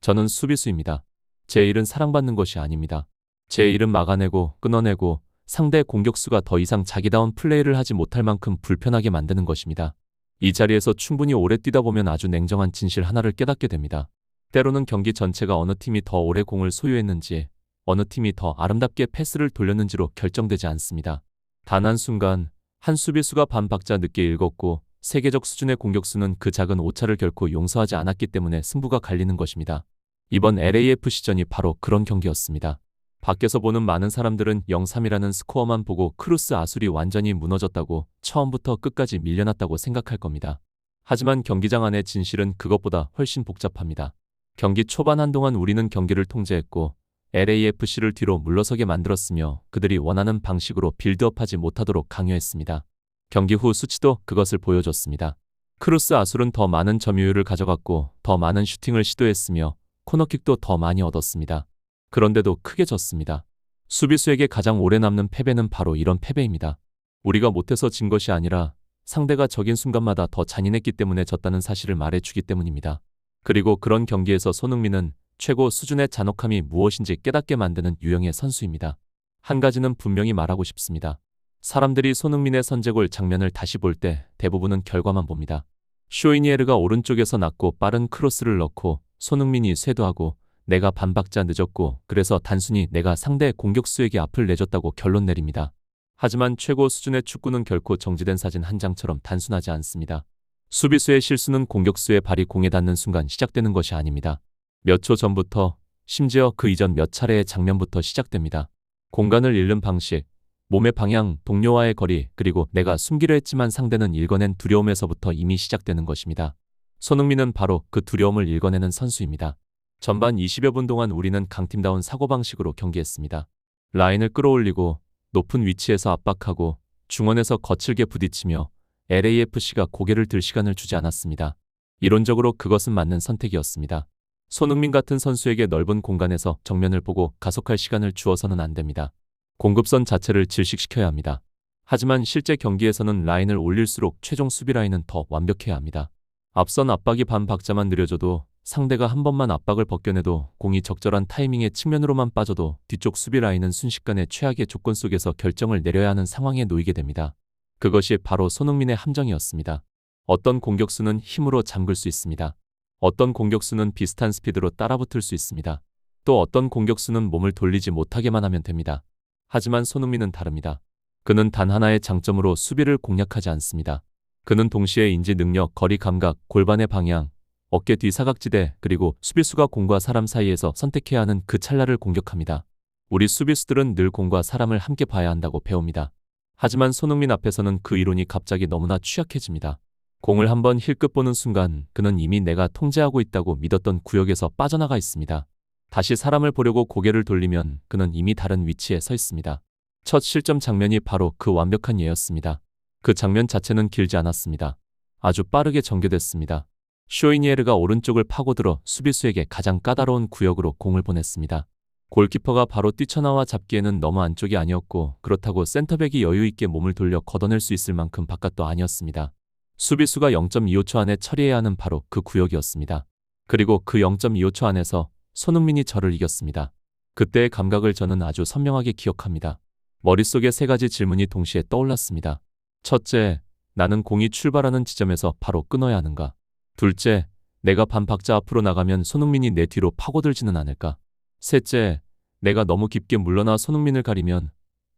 저는 수비수입니다. 제 일은 사랑받는 것이 아닙니다. 제 일은 막아내고 끊어내고 상대 공격수가 더 이상 자기다운 플레이를 하지 못할 만큼 불편하게 만드는 것입니다. 이 자리에서 충분히 오래 뛰다 보면 아주 냉정한 진실 하나를 깨닫게 됩니다. 때로는 경기 전체가 어느 팀이 더 오래 공을 소유했는지, 어느 팀이 더 아름답게 패스를 돌렸는지로 결정되지 않습니다. 단 한순간 한 수비수가 반박자 늦게 읽었고 세계적 수준의 공격수는 그 작은 오차를 결코 용서하지 않았기 때문에 승부가 갈리는 것입니다. 이번 LAFC전이 바로 그런 경기였습니다. 밖에서 보는 많은 사람들은 0-3이라는 스코어만 보고 크루스 아술이 완전히 무너졌다고, 처음부터 끝까지 밀려났다고 생각할 겁니다. 하지만 경기장 안의 진실은 그것보다 훨씬 복잡합니다. 경기 초반 한동안 우리는 경기를 통제했고 LAFC를 뒤로 물러서게 만들었으며 그들이 원하는 방식으로 빌드업하지 못하도록 강요했습니다. 경기 후 수치도 그것을 보여줬습니다. 크루스 아술은 더 많은 점유율을 가져갔고 더 많은 슈팅을 시도했으며 코너킥도 더 많이 얻었습니다. 그런데도 크게 졌습니다. 수비수에게 가장 오래 남는 패배는 바로 이런 패배입니다. 우리가 못해서 진 것이 아니라 상대가 적인 순간마다 더 잔인했기 때문에 졌다는 사실을 말해주기 때문입니다. 그리고 그런 경기에서 손흥민은 최고 수준의 잔혹함이 무엇인지 깨닫게 만드는 유형의 선수입니다. 한 가지는 분명히 말하고 싶습니다. 사람들이 손흥민의 선제골 장면을 다시 볼 때 대부분은 결과만 봅니다. 쇼이니에르가 오른쪽에서 낮고 빠른 크로스를 넣고 손흥민이 쇄도하고 내가 반박자 늦었고 그래서 단순히 내가 상대 공격수에게 앞을 내줬다고 결론 내립니다. 하지만 최고 수준의 축구는 결코 정지된 사진 한 장처럼 단순하지 않습니다. 수비수의 실수는 공격수의 발이 공에 닿는 순간 시작되는 것이 아닙니다. 몇 초 전부터, 심지어 그 이전 몇 차례의 장면부터 시작됩니다. 공간을 잃는 방식, 몸의 방향, 동료와의 거리, 그리고 내가 숨기려 했지만 상대는 읽어낸 두려움에서부터 이미 시작되는 것입니다. 손흥민은 바로 그 두려움을 읽어내는 선수입니다. 전반 20여 분 동안 우리는 강팀다운 사고방식으로 경기했습니다. 라인을 끌어올리고 높은 위치에서 압박하고 중원에서 거칠게 부딪히며 LAFC가 고개를 들 시간을 주지 않았습니다. 이론적으로 그것은 맞는 선택이었습니다. 손흥민 같은 선수에게 넓은 공간에서 정면을 보고 가속할 시간을 주어서는 안 됩니다. 공급선 자체를 질식시켜야 합니다. 하지만 실제 경기에서는 라인을 올릴수록 최종 수비 라인은 더 완벽해야 합니다. 앞선 압박이 반박자만 느려져도, 상대가 한 번만 압박을 벗겨내도, 공이 적절한 타이밍에 측면으로만 빠져도 뒤쪽 수비 라인은 순식간에 최악의 조건 속에서 결정을 내려야 하는 상황에 놓이게 됩니다. 그것이 바로 손흥민의 함정이었습니다. 어떤 공격수는 힘으로 잠글 수 있습니다. 어떤 공격수는 비슷한 스피드로 따라붙을 수 있습니다. 또 어떤 공격수는 몸을 돌리지 못하게만 하면 됩니다. 하지만 손흥민은 다릅니다. 그는 단 하나의 장점으로 수비를 공략하지 않습니다. 그는 동시에 인지 능력, 거리 감각, 골반의 방향, 어깨 뒤 사각지대, 그리고 수비수가 공과 사람 사이에서 선택해야 하는 그 찰나를 공격합니다. 우리 수비수들은 늘 공과 사람을 함께 봐야 한다고 배웁니다. 하지만 손흥민 앞에서는 그 이론이 갑자기 너무나 취약해집니다. 공을 한번 힐끗 보는 순간 그는 이미 내가 통제하고 있다고 믿었던 구역에서 빠져나가 있습니다. 다시 사람을 보려고 고개를 돌리면 그는 이미 다른 위치에 서 있습니다. 첫 실점 장면이 바로 그 완벽한 예였습니다. 그 장면 자체는 길지 않았습니다. 아주 빠르게 전개됐습니다. 쇼이니에르가 오른쪽을 파고들어 수비수에게 가장 까다로운 구역으로 공을 보냈습니다. 골키퍼가 바로 뛰쳐나와 잡기에는 너무 안쪽이 아니었고, 그렇다고 센터백이 여유있게 몸을 돌려 걷어낼 수 있을 만큼 바깥도 아니었습니다. 수비수가 0.25초 안에 처리해야 하는 바로 그 구역이었습니다. 그리고 그 0.25초 안에서 손흥민이 저를 이겼습니다. 그때의 감각을 저는 아주 선명하게 기억합니다. 머릿속에 세 가지 질문이 동시에 떠올랐습니다. 첫째, 나는 공이 출발하는 지점에서 바로 끊어야 하는가? 둘째, 내가 반박자 앞으로 나가면 손흥민이 내 뒤로 파고들지는 않을까? 셋째, 내가 너무 깊게 물러나 손흥민을 가리면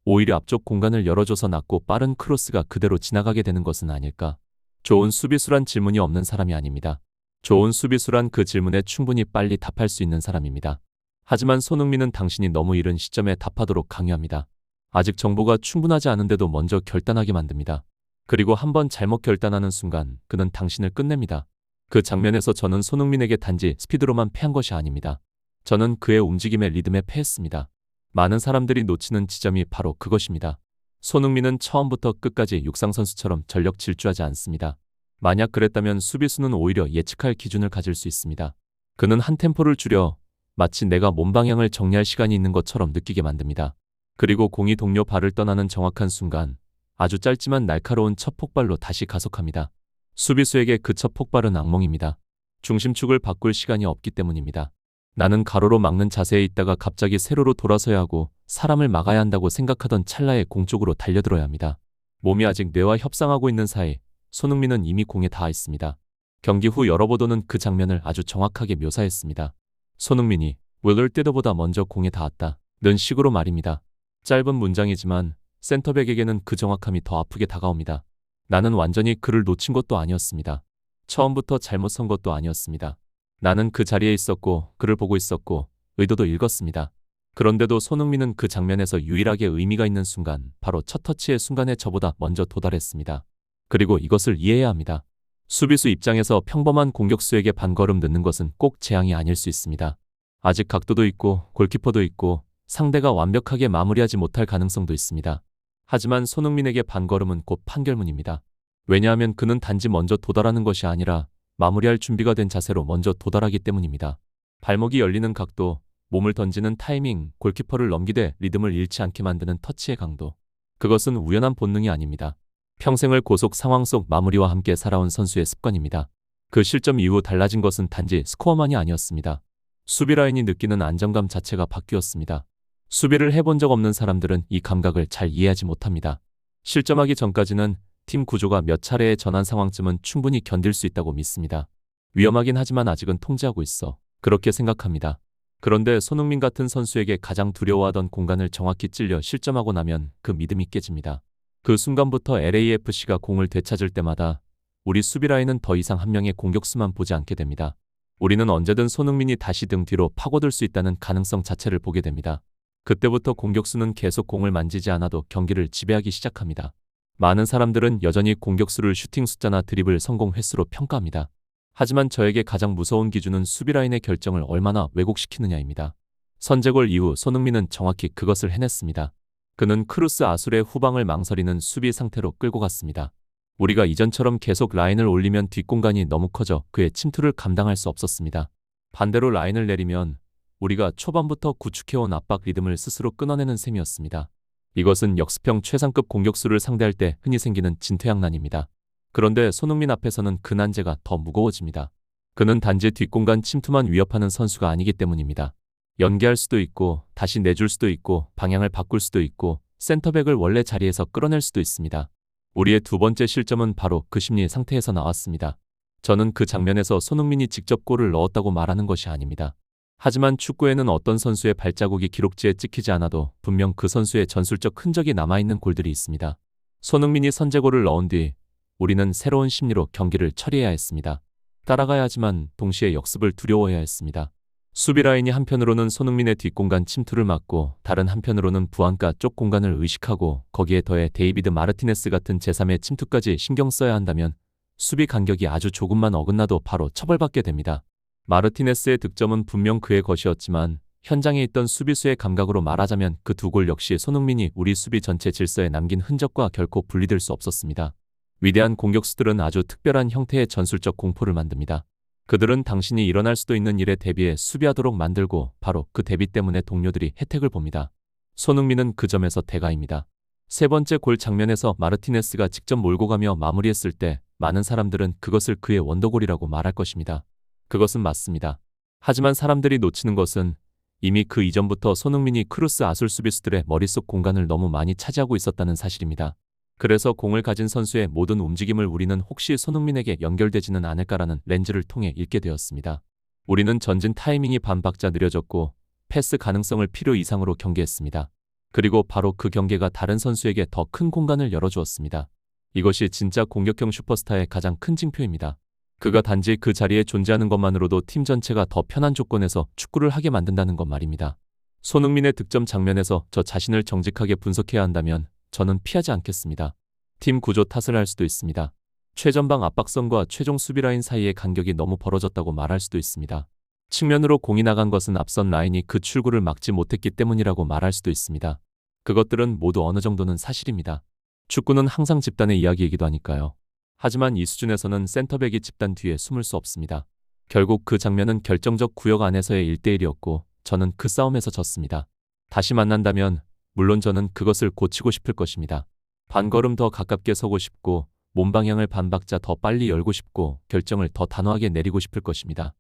오히려 앞쪽 공간을 열어줘서 낮고 빠른 크로스가 그대로 지나가게 되는 것은 아닐까? 좋은 수비수란 질문이 없는 사람이 아닙니다. 좋은 수비수란 그 질문에 충분히 빨리 답할 수 있는 사람입니다. 하지만 손흥민은 당신이 너무 이른 시점에 답하도록 강요합니다. 아직 정보가 충분하지 않은데도 먼저 결단하게 만듭니다. 그리고 한번 잘못 결단하는 순간 그는 당신을 끝냅니다. 그 장면에서 저는 손흥민에게 단지 스피드로만 패한 것이 아닙니다. 저는 그의 움직임의 리듬에 패했습니다. 많은 사람들이 놓치는 지점이 바로 그것입니다. 손흥민은 처음부터 끝까지 육상선수처럼 전력 질주하지 않습니다. 만약 그랬다면 수비수는 오히려 예측할 기준을 가질 수 있습니다. 그는 한 템포를 줄여 마치 내가 몸 방향을 정리할 시간이 있는 것처럼 느끼게 만듭니다. 그리고 공이 동료 발을 떠나는 정확한 순간 아주 짧지만 날카로운 첫 폭발로 다시 가속합니다. 수비수에게 그 첫 폭발은 악몽입니다. 중심축을 바꿀 시간이 없기 때문입니다. 나는 가로로 막는 자세에 있다가 갑자기 세로로 돌아서야 하고 사람을 막아야 한다고 생각하던 찰나에 공 쪽으로 달려들어야 합니다. 몸이 아직 뇌와 협상하고 있는 사이 손흥민은 이미 공에 닿아 있습니다. 경기 후 여러 보도는 그 장면을 아주 정확하게 묘사했습니다. 손흥민이 will을 때보다 먼저 공에 닿았다 는 식으로 말입니다. 짧은 문장이지만 센터백에게는 그 정확함이 더 아프게 다가옵니다. 나는 완전히 그를 놓친 것도 아니었습니다. 처음부터 잘못 선 것도 아니었습니다. 나는 그 자리에 있었고 그를 보고 있었고 의도도 읽었습니다. 그런데도 손흥민은 그 장면에서 유일하게 의미가 있는 순간, 바로 첫 터치의 순간에 저보다 먼저 도달했습니다. 그리고 이것을 이해해야 합니다. 수비수 입장에서 평범한 공격수에게 반걸음 늦는 것은 꼭 재앙이 아닐 수 있습니다. 아직 각도도 있고 골키퍼도 있고 상대가 완벽하게 마무리하지 못할 가능성도 있습니다. 하지만 손흥민에게 반걸음은 곧 판결문입니다. 왜냐하면 그는 단지 먼저 도달하는 것이 아니라 마무리할 준비가 된 자세로 먼저 도달하기 때문입니다. 발목이 열리는 각도, 몸을 던지는 타이밍, 골키퍼를 넘기되 리듬을 잃지 않게 만드는 터치의 강도. 그것은 우연한 본능이 아닙니다. 평생을 고속 상황 속 마무리와 함께 살아온 선수의 습관입니다. 그 실점 이후 달라진 것은 단지 스코어만이 아니었습니다. 수비 라인이 느끼는 안정감 자체가 바뀌었습니다. 수비를 해본 적 없는 사람들은 이 감각을 잘 이해하지 못합니다. 실점하기 전까지는 팀 구조가 몇 차례의 전환 상황쯤은 충분히 견딜 수 있다고 믿습니다. 위험하긴 하지만 아직은 통제하고 있어. 그렇게 생각합니다. 그런데 손흥민 같은 선수에게 가장 두려워하던 공간을 정확히 찔려 실점하고 나면 그 믿음이 깨집니다. 그 순간부터 LAFC가 공을 되찾을 때마다 우리 수비 라인은 더 이상 한 명의 공격수만 보지 않게 됩니다. 우리는 언제든 손흥민이 다시 등 뒤로 파고들 수 있다는 가능성 자체를 보게 됩니다. 그때부터 공격수는 계속 공을 만지지 않아도 경기를 지배하기 시작합니다. 많은 사람들은 여전히 공격수를 슈팅 숫자나 드리블 성공 횟수로 평가합니다. 하지만 저에게 가장 무서운 기준은 수비 라인의 결정을 얼마나 왜곡시키느냐입니다. 선제골 이후 손흥민은 정확히 그것을 해냈습니다. 그는 크루스 아술의 후방을 망설이는 수비 상태로 끌고 갔습니다. 우리가 이전처럼 계속 라인을 올리면 뒷공간이 너무 커져 그의 침투를 감당할 수 없었습니다. 반대로 라인을 내리면 우리가 초반부터 구축해온 압박 리듬을 스스로 끊어내는 셈이었습니다. 이것은 역습형 최상급 공격수를 상대할 때 흔히 생기는 진퇴양난입니다. 그런데 손흥민 앞에서는 그 난제가 더 무거워집니다. 그는 단지 뒷공간 침투만 위협하는 선수가 아니기 때문입니다. 연계할 수도 있고 다시 내줄 수도 있고 방향을 바꿀 수도 있고 센터백을 원래 자리에서 끌어낼 수도 있습니다. 우리의 두 번째 실점은 바로 그 심리 상태에서 나왔습니다. 저는 그 장면에서 손흥민이 직접 골을 넣었다고 말하는 것이 아닙니다. 하지만 축구에는 어떤 선수의 발자국이 기록지에 찍히지 않아도 분명 그 선수의 전술적 흔적이 남아있는 골들이 있습니다. 손흥민이 선제골을 넣은 뒤 우리는 새로운 심리로 경기를 처리해야 했습니다. 따라가야 하지만 동시에 역습을 두려워해야 했습니다. 수비 라인이 한편으로는 손흥민의 뒷공간 침투를 막고 다른 한편으로는 부안가 쪽 공간을 의식하고 거기에 더해 데이비드 마르티네스 같은 제3의 침투까지 신경 써야 한다면 수비 간격이 아주 조금만 어긋나도 바로 처벌받게 됩니다. 마르티네스의 득점은 분명 그의 것이었지만 현장에 있던 수비수의 감각으로 말하자면 그 두 골 역시 손흥민이 우리 수비 전체 질서에 남긴 흔적과 결코 분리될 수 없었습니다. 위대한 공격수들은 아주 특별한 형태의 전술적 공포를 만듭니다. 그들은 당신이 일어날 수도 있는 일에 대비해 수비하도록 만들고 바로 그 대비 때문에 동료들이 혜택을 봅니다. 손흥민은 그 점에서 대가입니다. 세 번째 골 장면에서 마르티네스가 직접 몰고 가며 마무리했을 때 많은 사람들은 그것을 그의 원더골이라고 말할 것입니다. 그것은 맞습니다. 하지만 사람들이 놓치는 것은 이미 그 이전부터 손흥민이 크루스 아술 수비수들의 머릿속 공간을 너무 많이 차지하고 있었다는 사실입니다. 그래서 공을 가진 선수의 모든 움직임을 우리는 혹시 손흥민에게 연결되지는 않을까라는 렌즈를 통해 읽게 되었습니다. 우리는 전진 타이밍이 반박자 느려졌고 패스 가능성을 필요 이상으로 경계했습니다. 그리고 바로 그 경계가 다른 선수에게 더 큰 공간을 열어주었습니다. 이것이 진짜 공격형 슈퍼스타의 가장 큰 징표입니다. 그가 단지 그 자리에 존재하는 것만으로도 팀 전체가 더 편한 조건에서 축구를 하게 만든다는 것 말입니다. 손흥민의 득점 장면에서 저 자신을 정직하게 분석해야 한다면 저는 피하지 않겠습니다. 팀 구조 탓을 할 수도 있습니다. 최전방 압박선과 최종 수비라인 사이의 간격이 너무 벌어졌다고 말할 수도 있습니다. 측면으로 공이 나간 것은 앞선 라인이 그 출구를 막지 못했기 때문이라고 말할 수도 있습니다. 그것들은 모두 어느 정도는 사실입니다. 축구는 항상 집단의 이야기이기도 하니까요. 하지만 이 수준에서는 센터백이 집단 뒤에 숨을 수 없습니다. 결국 그 장면은 결정적 구역 안에서의 1대1이었고 저는 그 싸움에서 졌습니다. 다시 만난다면 물론 저는 그것을 고치고 싶을 것입니다. 반걸음 더 가깝게 서고 싶고 몸 방향을 반박자 더 빨리 열고 싶고 결정을 더 단호하게 내리고 싶을 것입니다.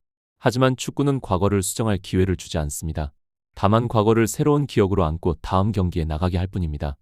하지만 축구는 과거를 수정할 기회를 주지 않습니다. 다만 과거를 새로운 기억으로 안고 다음 경기에 나가게 할 뿐입니다.